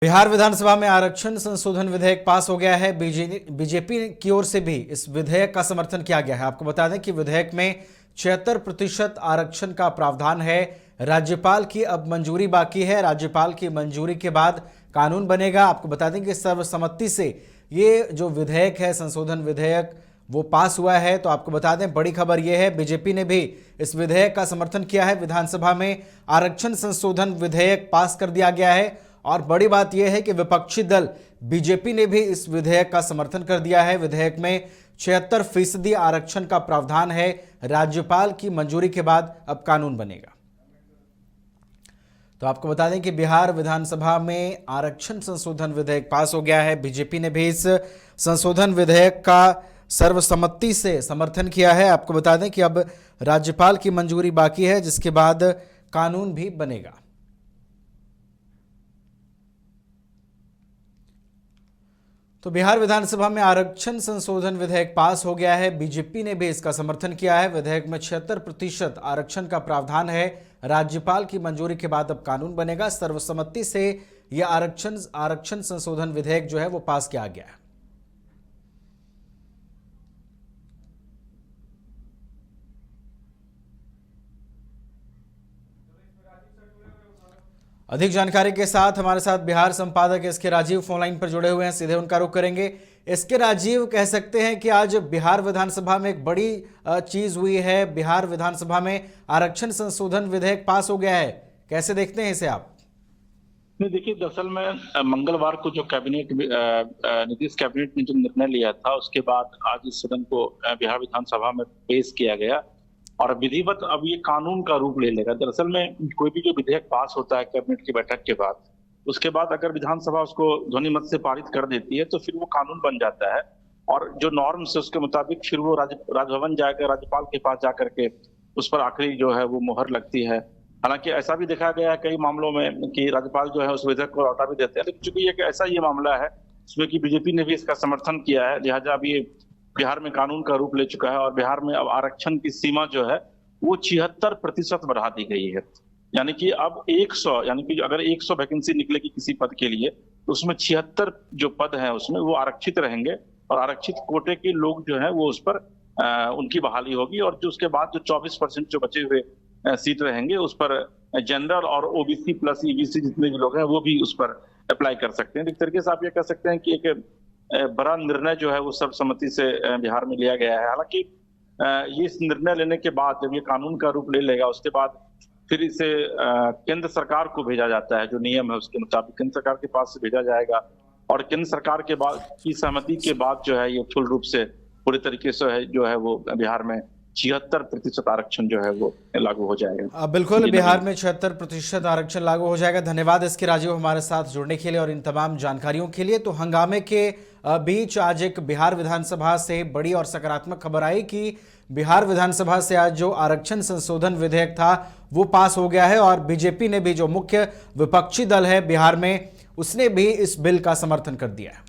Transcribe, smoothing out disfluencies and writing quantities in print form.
बिहार विधानसभा में आरक्षण संशोधन विधेयक पास हो गया है। बीजेपी की ओर से भी इस विधेयक का समर्थन किया गया है। आपको बता दें कि विधेयक में 76% आरक्षण का प्रावधान है। राज्यपाल की अब मंजूरी बाकी है। राज्यपाल की मंजूरी के बाद कानून बनेगा। आपको बता दें कि सर्वसम्मति से ये जो विधेयक है, संशोधन विधेयक, वो पास हुआ है। तो आपको बता दें, बड़ी खबर यह है, बीजेपी ने भी इस विधेयक का समर्थन किया है। विधानसभा में आरक्षण संशोधन विधेयक पास कर दिया गया है। और बड़ी बात यह है कि विपक्षी दल बीजेपी ने भी इस विधेयक का समर्थन कर दिया है। विधेयक में 76% आरक्षण का प्रावधान है। राज्यपाल की मंजूरी के बाद अब कानून बनेगा। तो आपको बता दें कि बिहार विधानसभा में आरक्षण संशोधन विधेयक पास हो गया है। बीजेपी ने भी इस संशोधन विधेयक का सर्वसम्मति से समर्थन किया है। आपको बता दें कि अब राज्यपाल की मंजूरी बाकी है, जिसके बाद कानून भी बनेगा। तो बिहार विधानसभा में आरक्षण संशोधन विधेयक पास हो गया है। बीजेपी ने भी इसका समर्थन किया है। विधेयक में 76% आरक्षण का प्रावधान है। राज्यपाल की मंजूरी के बाद अब कानून बनेगा। सर्वसम्मति से यह आरक्षण संशोधन विधेयक जो है वो पास किया गया है। अधिक जानकारी के साथ हमारे साथ बिहार संपादक एसके राजीव फोनलाइन पर जुड़े हुए हैं। सीधे उनका रुख करेंगे। एसके राजीव, कह सकते हैं कि आज बिहार विधानसभा में एक बड़ी चीज हुई है। बिहार विधानसभा में आरक्षण संशोधन विधेयक पास हो गया है। कैसे देखते हैं इसे आप? नहीं, देखिए, दरअसल में मंगलवार को जो नीतीश कैबिनेट ने जो निर्णय लिया था, उसके बाद आज इस सदन को बिहार विधानसभा में पेश किया गया और विधिवत अब ये कानून का रूप ले लेगा। दरअसल में कोई भी जो विधेयक पास होता है कैबिनेट की बैठक के बाद, उसके बाद अगर विधानसभा उसको ध्वनि मत से पारित कर देती है तो फिर वो कानून बन जाता है और जो नॉर्म्स है उसके मुताबिक फिर वो राजभवन जाकर राज्यपाल के पास जाकर के उस पर आखिरी जो है वो मुहर लगती है। हालांकि ऐसा भी देखा गया है कई मामलों में कि राज्यपाल जो है उस विधेयक को लौटा भी देते हैं, लेकिन चूंकि ये ऐसा ये मामला है इसमें कि बीजेपी ने भी इसका समर्थन किया है, लिहाजा अब ये बिहार में कानून का रूप ले चुका है और बिहार में अब आरक्षण की सीमा जो है वो 76% बढ़ा दी गई है। यानी कि अब 100, यानी कि अगर 100 वैकेंसी निकलेगी किसी पद के लिए तो उसमें 76 जो पद हैं उसमें वो आरक्षित रहेंगे और आरक्षित कोटे के लोग जो है वो उस पर उनकी बहाली होगी और जो उसके बाद जो 24% जो बचे हुए सीट रहेंगे उस पर जनरल और ओबीसी प्लस ईबीसी जितने भी लोग हैं वो भी उस पर अप्लाई कर सकते हैं। एक तरीके से आप ये कह सकते हैं कि एक बड़ा निर्णय जो है वो सर्वसम्मति से बिहार में लिया गया है। हालांकि ये इस निर्णय लेने के बाद जब ये कानून का रूप ले लेगा उसके बाद फिर इसे केंद्र सरकार को भेजा जाता है। जो नियम है उसके मुताबिक केंद्र सरकार के पास से भेजा जाएगा और केंद्र सरकार के बाद की सहमति के बाद जो है ये पूर्ण रूप से पूरे तरीके से जो है वो बिहार में 76% आरक्षण जो है वो लागू हो जाएगा। बिल्कुल, बिहार में 76% आरक्षण लागू हो जाएगा। धन्यवाद एसके राजीव हमारे साथ जुड़ने के लिए और इन तमाम जानकारियों के लिए। तो हंगामे के बीच आज एक बिहार विधानसभा से बड़ी और सकारात्मक खबर आई कि बिहार विधानसभा से आज जो आरक्षण संशोधन विधेयक था वो पास हो गया है और बीजेपी ने भी, जो मुख्य विपक्षी दल है बिहार में, उसने भी इस बिल का समर्थन कर दिया है।